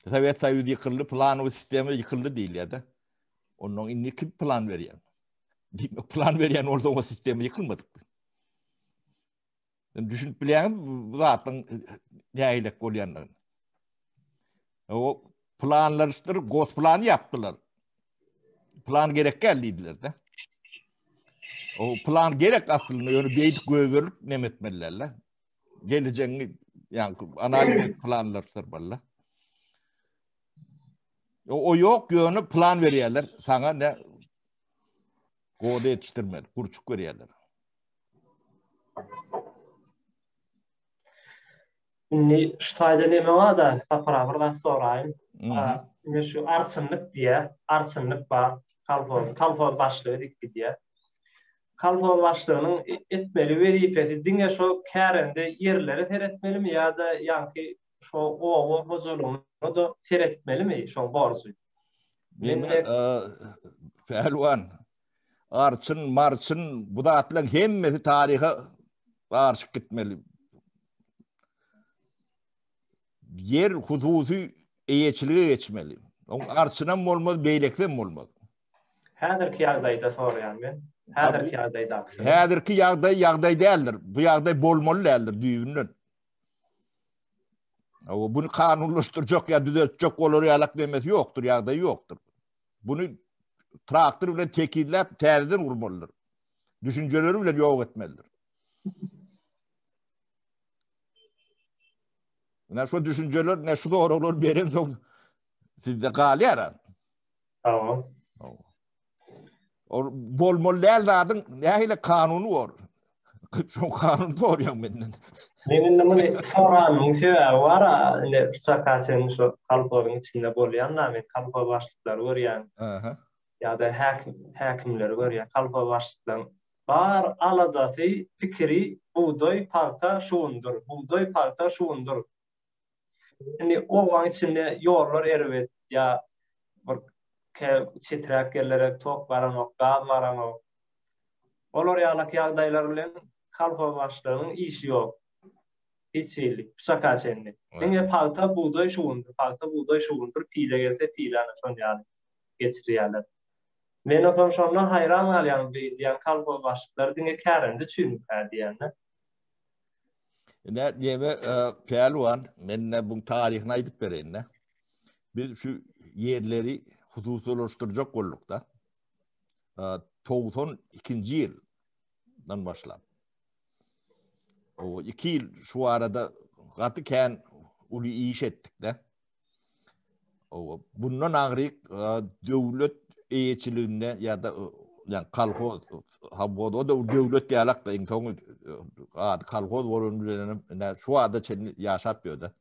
Sovyet Sovyeti yıkıldı, plan ve sistemi yıkıldı değil ya da. Onun inni kim plan veriyor? Plan veriyen orada o sistemi yıkılmadık. Yani düşünüp bilen zaten neyle bolyanlar. O planlar işte göz planı yaptılar. Plan gerek geldiydiler de. O plan gerek aslında yani beydik göğürüp ne etmelilerle. Geleceğini yani analiz planlar sırbarlar. O yok yönü plan veriyorlar. Sana ne kodu yetiştirmeli. Kurçuk veriyorlar. Inni ştayda neme var da saparalardan sorayım. Ne şu arçınlık diye, arçınlık var. Kalpol başlığı dikki diye. Kalpol başlığının etmeli veripeti dinge şu kärende yerleri seyretmeli mi ya da yanki şu oğu huzurunu da seyretmeli mi şu borcu? Pehlivan Arçın, Marçın bu da atlan hemmeti tarihe arşık gitmeli. Yer hususi eyeçiliğe geçmeli. Arçına mı olmadı, beylekle mi olmadı? Häzirki ýagdaýda soraýan ben. Häzirki ýagdaýda aksine. Häzirki ýagdaý däldir. Bu ýagdaý bolmaly däldir düýünden. Bunu kanunlaştıracak ya düzeltecek olur yalak demesi yoktur, ýagdaý yoktur. Bunu traktör bilen tekillep tärden urmalıdır. Düşünceleri bilen yok etmelidir. Ne şu düşünceler ne şu doğru olur berin sizde gali ara. Tamam. O bolmalı değil zadın ne ile kanunu var. Şu kanun doğru ya benden. Benim bunu soranın sebebi var. Ne sakaçın şu kalpolun içinde bolýan näme kalpol başlyklary görýän. Ya da häkimler görýän kalpol başlyklaryň bar aladasy pikiri buğday palta şuundur. Buğday palta şuundur. Yani o an içinde yollar erwet ya bir çetrek gelerek tok baranok, gaz baranok. Olar ýalak ýagdaýlar bilen kalpol başlygynyň işi ýok. Hiç şeylik, sakaçenli. Denge palta buğday şuundur, pile gelse pilany şon ýaly geçirýärler. Men o zaman şondan hayran galýan diýen kalpol başlyklary denge kärende düşünýär diýenler. Ne diyeme Pehlivan, men bu tarihine aydıp bereyim ne. Biz şu yerleri hususileştirecek olduk da. 92. yıldan başlap. O 2 yıl şu arada gatıken ulu iş ettik de. Bundan ağrıyık devlet eyeçiliğinde ya da yani kalkoz habboda o da devlet diyalak da insan kalkoz vorunlularının şu anda çeni yaşatmıyor da.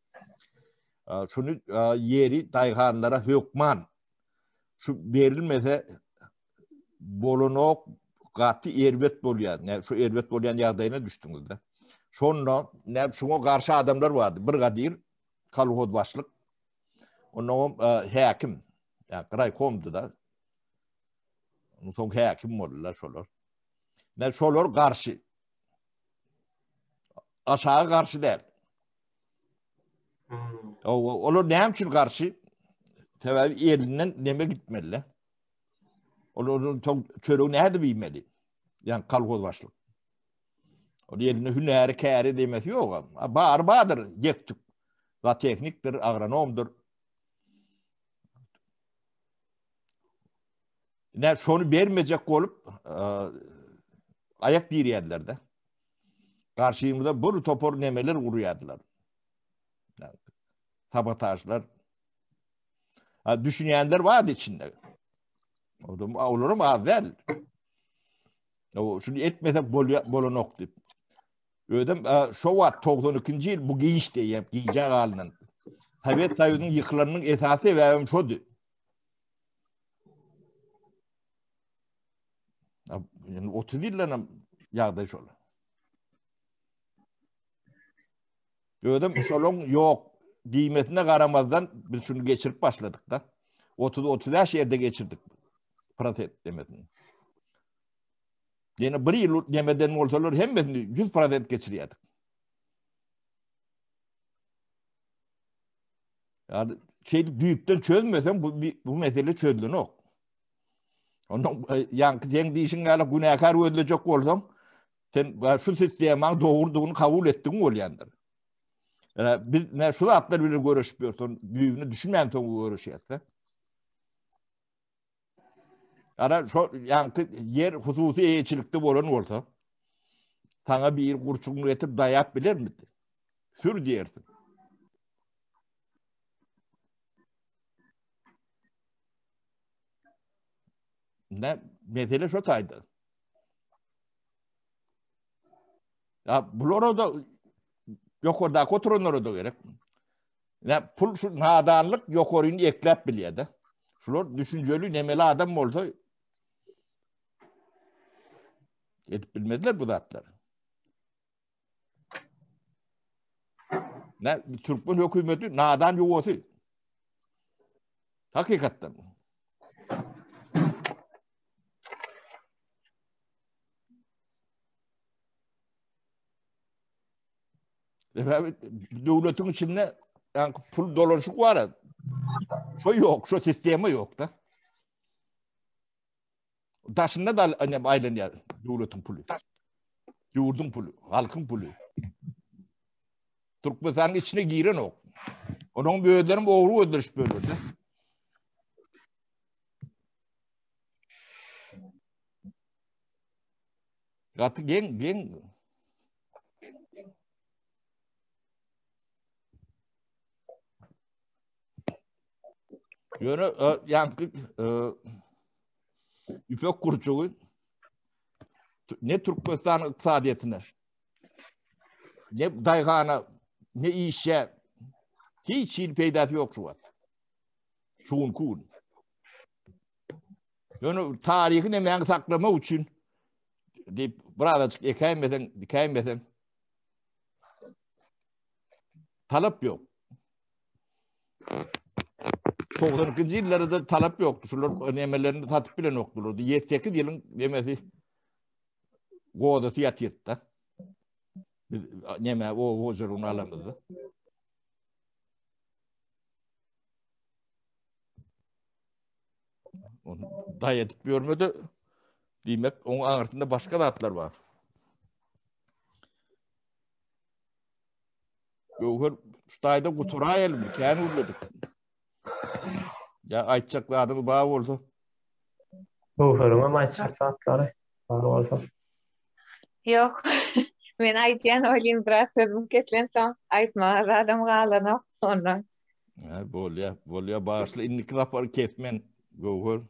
Şunu yeri dayhanlara hükman şu verilmese bolonok gatı ervet bolyan. Yani şu ervet bolyan yağdayına düştünüz de. Sonra ne şuna karşı adamlar vardı. Bir gadir kalkoz başlık. Onun hakim yani kraykomdu da. Son hakim oldular şolar. Ne şolar karşı. aşağı karşı değil. Olur neyim için karşı? Sebebi elinden neme gitmeli. Onun çörüğü nerede bilmeli? Yani kalkoz başlık. O eline hüneri kâri demesi yok. Bağır yektik. Da tekniktir, agronomdur. Ne şonu vermeyecek olup ayak diriyediler de. Karşımda bu topor nemeler vuruyordular. Yani, sabotajlar. Düşünenler vardı içinde. Olur mu avel? Şunu etmesek bolu noktu. Ödüm şu var 92. yıl bu giyiş diyeyim. Giyecek halinin. Tabiat sayının yıkılarının esası ve şodu. Yani 30 yıllarına yağdaş olur. Ödüm şolun yok. Kıymetine karamazdan biz şunu geçirip başladık da. 30 yerde geçirdik. Pratet demedin. Yani bir yıl yemeden olsalar hem 100% geçiriyorduk. Yani düyüpten çözmesen bu mesele çözülür yok. Ondan yankı sen dişin gala günahkar ödülecek olsam sen şu sistemin doğurduğunu kabul ettin olyandır. Yani biz ne şu atlar bile görüşmüyorsun, büyüğünü düşünmeyen ton görüşüyorsa. Yani şu yankı yer hususi eğicilikte olan olsa sana bir kurşun getirip dayak bilir miydi? Sür diyersin. Ne mesele şu taydı. Ya bunları da yok orada kontrolleri de gerek. Ne pul şu nadanlık yok orayını eklep biliyordu. Şular düşünceli nemeli adam oldu. Edip bilmediler bu zatlar. Ne Türkmen hükümeti nadan yuvası. Hakikaten. Devletin içinde yani pul dolaşık var ya. Şu yok, şu sistemi yok da. Taşında da aynen ya devletin pulu. Yurdun pulu, halkın pulu. Türkmenistan'ın içine giren yok. Onun büyüklerin oğru öldürüş bölümünde. Katı gen. Yani yankı İpek Kurçuğu ne Türkmenistan iktisadiyetine ne daygana ne işe hiç il peydası yok şu an. Şuun kuun. Yani tarihini hemen saklama için deyip birazcık dikayemesen talep yok. 90. yıllarda talep yoktu. Şunlar yemelerini tatip bile noktalardı. 7-8 yılın yemesi Goğdası yatırdı. Yeme o huzurunu alamadı. Onu dayetip görmedi. Demek onun ağırtında başka da atlar var. Gövher ştayda kuturayel mi? Kendi uğurladık. Ya aytacaklı adı bağ oldu. Gövher'ın ama aytacaklı atları bağ oldu. Yok. Men aytyan olayım biraz sözüm ketlensem aytma adam qalana ondan. Bolya bağışlı inlik rapor kesmen Gövher.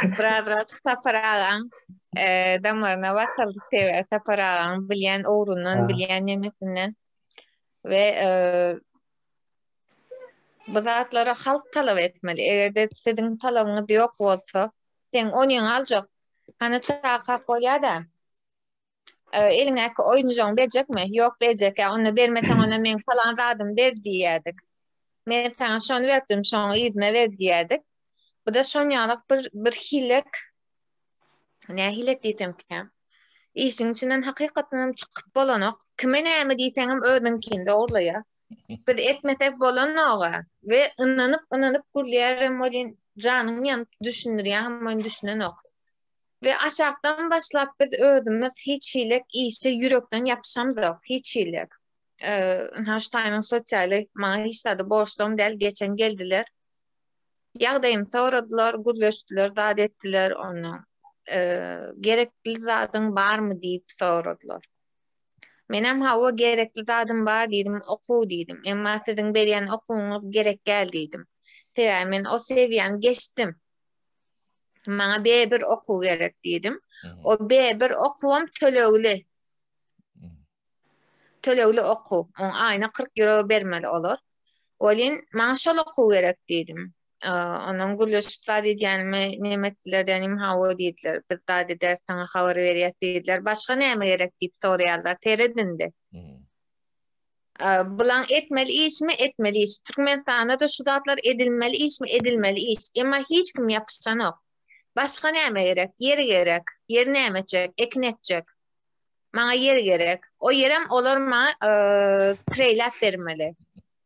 Biraz taparagan damarına bakaldı teve taparagan bilyen uğrundan bilyen yemesinden ve bu zatlara halk talep etmeli. Eğer de sizin talabınız yok olsa sen onu alacak. Hani çakak bolya da elindeki oyuncağın verecek mi? Yok verecek. Ya onu vermesen ona men falan zadım ver diyedik. Men sana şunu verdim, şunu idine ver diyedik. Bu da şun yanak bir hilek. Ne hilek diyeyim ki? İşin içinden hakikaten çıkıp bolanok. Kime näme diýseňem özünkinde orlaya. Bir etmesek bolanoga ve ınanıp gurlaýarym bolýan janyň ýanyp düşündirýän hem düşünenok. Ve aşağıdan başlap biz özümüz hiç hilek işe yürekten yapsamdık. Hiç hilek. Haştay'nın sosyali mağa hiç tadı borçluğum del geçen geldiler. Yağdayım soradılar, gurleştiler, davet ettiler onu. Gerekli zadın var mı deyip soradılar. Menem hava gerekli zadın var dedim, oku dedim. Emma sizin beriyen okuğunuz gerek gel dedim. Men o seviyen geçtim. Bana B1 oku gerek dedim. O B1 okuwam tölegli. Tölegli oku. On ayna 40 euro bermeli olur. Olin bana şol oku gerek dedim. Onun gülüşüp da diýänime nemetdiler dedim hava diýdiler. Biz da der sana habar berýät diýdiler. Başga näme gerek diýip soraýarlar. Teredinde. Bulan etmeli iş mi? Etmeli iş. Türkmenistan'da da şu zatlar edilmeli iş mi? Edilmeli iş. Ama hiç kim yapışan yok. Başka näme gerek? Yer gerek. Yer näme etjek? Ekin etjek. Maňa yer gerek. O yerem olar maňa kreýlap bermeli.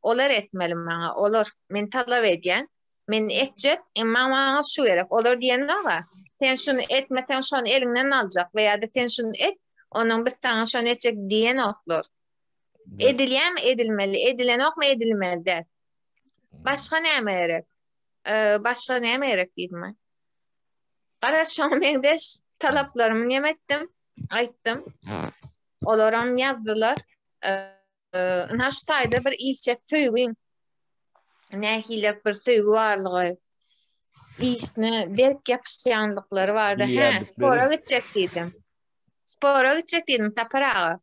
Olar etmeli maňa. Olar men talap edýän. Men etjek. Maňa şu gerek. Olar diýenler. Sen şunu etmeten şonu elinden aljak veya da sen şunu et. Onun bir sana şonu etjek diýen oklar. Edilýän mi? Edilmeli. Edilen ok mu? Edilmeli der. Başka näme gerek? Başka näme gerek diýdim. Gara şoňmegdeş talaplarymı nemetdim, aýtdym. Olaram ýazdylar. Naştaýda bir işe söýgün. Nähilek bir söýgü barlygy. İşne berk ýapyşýanlyklary bardy. Spora gitjek diýdim. Spora gitjek diýdim taparaga.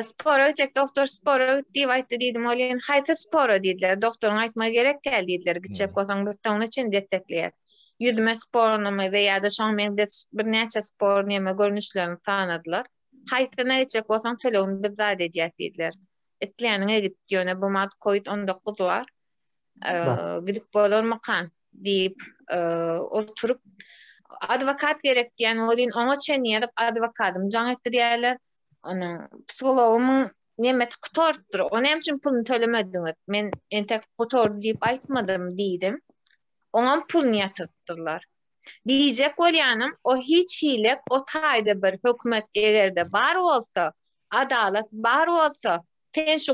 Spora gitjek doktor spora diýip aýtdy diýdim. Olýan haýta spora diýdiler. Doktoruň aýtma gerek gel diýdiler. Gitjek bolsaň biz toňa çyn destekleýär. Yüzme sporunu veya da şoňmegde bir näçe spor näme görnüşlerini tanadylar. Haýtyna geçek bolsaň telefonu biz zat edýär diýdiler. Etleýäniňe git ýöne bu mat COVID-19 bar. Gidip bolarmakan diýip oturup advokat gerek diýen olin oňa çen ýerip advokatym jaň etdirýärler. Onu psikologumyň nemeti gutorupdyr. Onu hem üçin pulunu tölemediňiz. Men entek gutor diýip aýtmadym diýdim. Oňam pulny ýatyrtdylar. Diýjek bolýanym o hiç hilek o taýda bir hökümet egerde bar bolsa, adalet bar bolsa, sen şu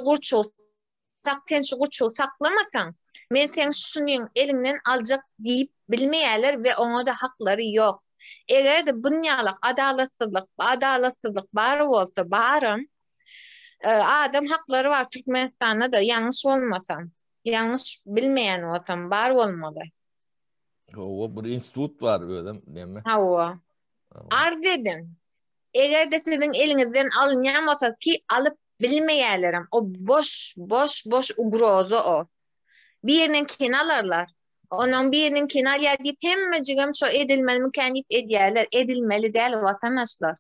gurçul saklamasan, men sen şunyň elinden aljak diýip bilmeýärler we oňa da haklary ýok. Egerde bunýalyk adalatsızlyk bar bolsa, barym adam haklary bar Türkmenistanda da ýalňyş bolmasam, ýalňyş bilmeýän bolsam bar bolmaly. O bir institut var öyle mi? Hawa. Ar dedim. Eger de sizin elinizden alınýan bolsa ki alıp bilmeýärlerim. O boş ugroza o. Birininkini alarlar. Onun birininkini alýar diýip hemmejigem şo edilmeli mikän diýip edýärler. Edilmeli däl watandaşlar.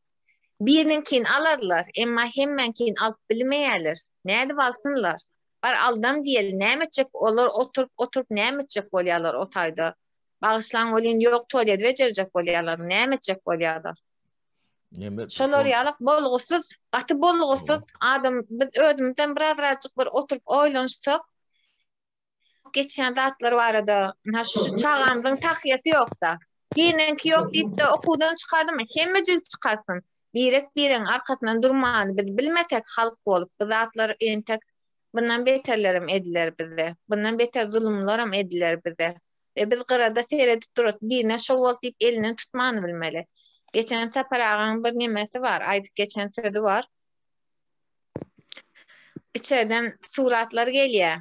Birininkini alarlar. Emma hemmenkini alıp bilmeýärler. Näde balsynlar? Bar aldam diýeli näme etjek olar oturup näme etjek bolýarlar o taýda. Bağışlan olin ýok toýlady bejerjek bolýarlar, näme etjek bolýarlar. Şolar ýalyk bolgusuz, gaty bolgusuz adam biz özümizden birazajyk bir oturup oýlanşsak, geçen datlary barada, şu çağamdyň tahyýaty ýoksa, birninki ýok diýip de okuwdan çykardymy? Hemmejik çykarsyn. Birin arkasyndan durmany biz bilmetek halk bolup, bu zatlar entek bundan beterlerim ediler bize. Bundan beter zulümlerim ediler bize. Ve biz gyrada seyredip durup birine şol bolup diýip elinden tutmany bilmeli. Geçen separagyň bir nemesi var, aýdyp geçen sözü var. İçeriden suratlar gelýär.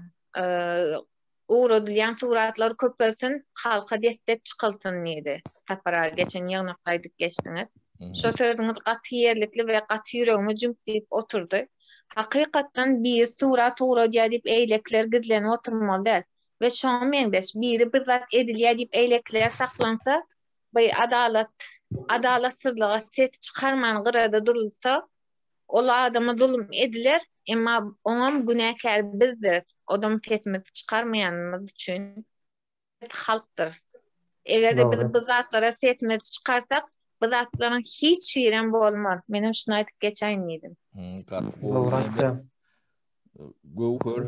Uğradylýan suratlar köpelsin, halka destek çykylsyn diýdi. Separa geçen ýygnaklaýdyk geçdiňiz. Şo sözüňiz gaty ýerlikli we gaty ýüregime jümp diýip oturdy. Hakykatdan bir surat uğradýar diýip eýlekler gizlenip oturmaly. Ve şoň meňdeş biri bir zat edilýär diýip eýlekler saklansa, bu adalatsızlyga ses çykarman gyrada durulsa, ol adama zulüm ediler, emma oňam günäkär bizdir. Odam sesimizi çykarmaýanymyz üçin halkdyr. Egerde biz bu zatlara sesimizi çykarsak, bu zatlaryň hiç ýerem bolmar. Menem şunu aýdyp geçäýin diýdim. Doğru aýtjam. Gowhur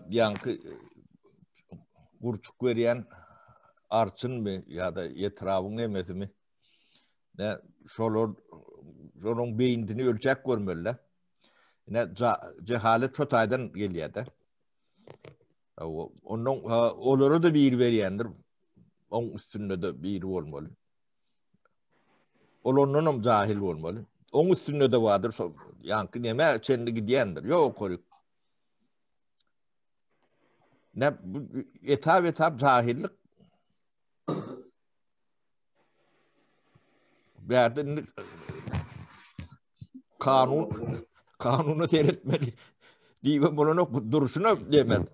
ýanky gurçuk berýän arçynmy ýa-da ýetrawyň emesimi? Ne şolor beýindini ölçek görmeliler. Ne cehalet çok aydan gelýär-de. Onun olary da bir berýändir. Onun üstünde de bir bolmaly. Olonunum jahil bolmaly. Onun üstünde de vardır. Yankı neme çendi gidiyendir. Yok koruk. Ne etap cahillik. Berde kanunu seyretmeli. Diýip bunu duruşuna demedi.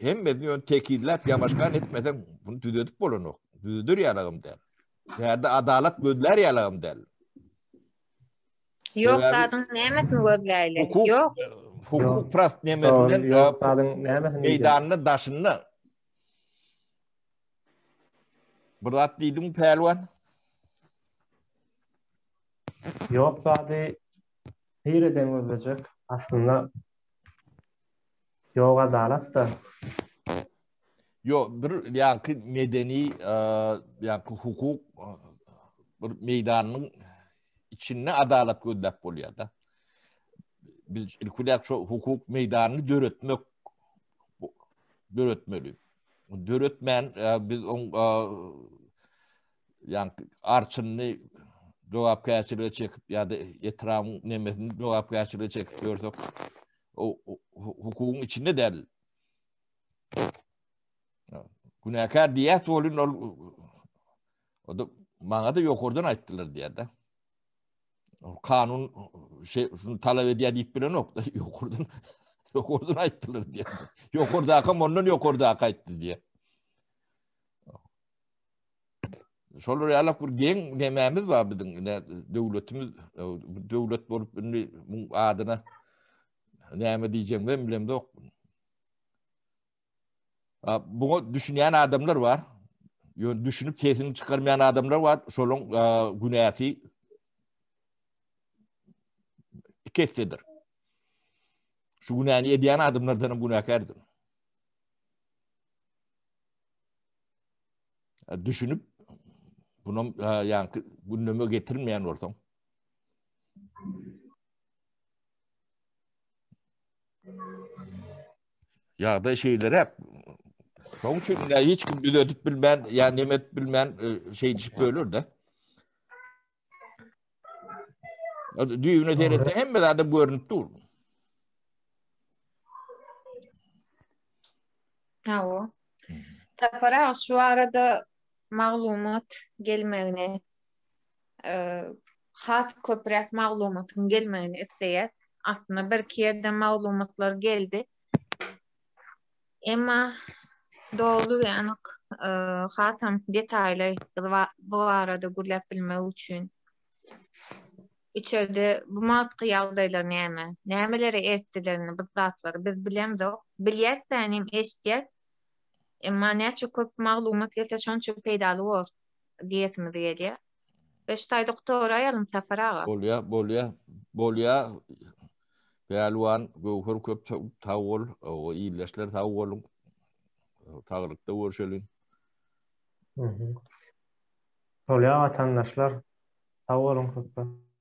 Hem mediyon tekidler yamaşkan etmeden bunu düzedip bolunok. Düzdür yalağım der. Yerde adalet gözler yalağım der. Yok zaten nemetini gözleýle. Yok. Hukuk prast nemetinden meydanını daşını. Burat diýdim pelwan. Yok zaten hireden gözleyecek. Aslında yok adalet da. Yo bir yankı medeni yankı hukuk bir meydanının içinde adalet gözlep bolýar da. Biz ilkulak şu hukuk meydanını döretmeli. Döretmen biz on yankı arçynny jogapkärçiligi çekip ýa-da etram nemesini jogapkärçiligi çekip görsek o hukukun içinde derli. Günahkar diýär bolun o da maňa da ýokurdan aýtdylar diýär da. Kanun şunu talep edýär diýip bilen ok da ýokurdan aýtdylar diýär. Ýokurdaka ondan ýokurdaka aýtdy diýär. Şolar ýalak bir geň nemämiz bar biziň döwletimiz döwlet bolup bu adyna näme diýjem ben bilem de ok. Bunu düşünýän adamlar var. Düşünüp tesini çıkarmayan adamlar var. Şolun günahı kessedir. Şu günahını edýän adamlardan günahkardır. Düşünüp bunu yani gündeme getirmeyen olsam. Ya da şeyler hep onun için hiç kim düzedip bilmen, yani nimet bilmen şey dişip bölür de. Düğüne seyretten hem de adam görünüp dur. Ha o. Tapara şu arada maglumat gelmegine has köprek maglumatın gelmegine isteýär. Aslında bir kerde maglumatlar geldi. Emma doğru yani hatam detaylı bu arada gurlap bilmek üçün içeride bu matqı ýagdaýlar nämelere ertdilerini bu zatları biz bilemdik. Bilýär benim eşdiýär. Emma näçe köp maglumat gelse şonça peýdaly bol diýetimi diýelýär. Beştaý doktor aýalym taparaga. Bolýa. Pelwan gowhur köp tawul o iýleşler tawulun tagyrykda görşelin. Bolýar vatandaşlar tawulun köp.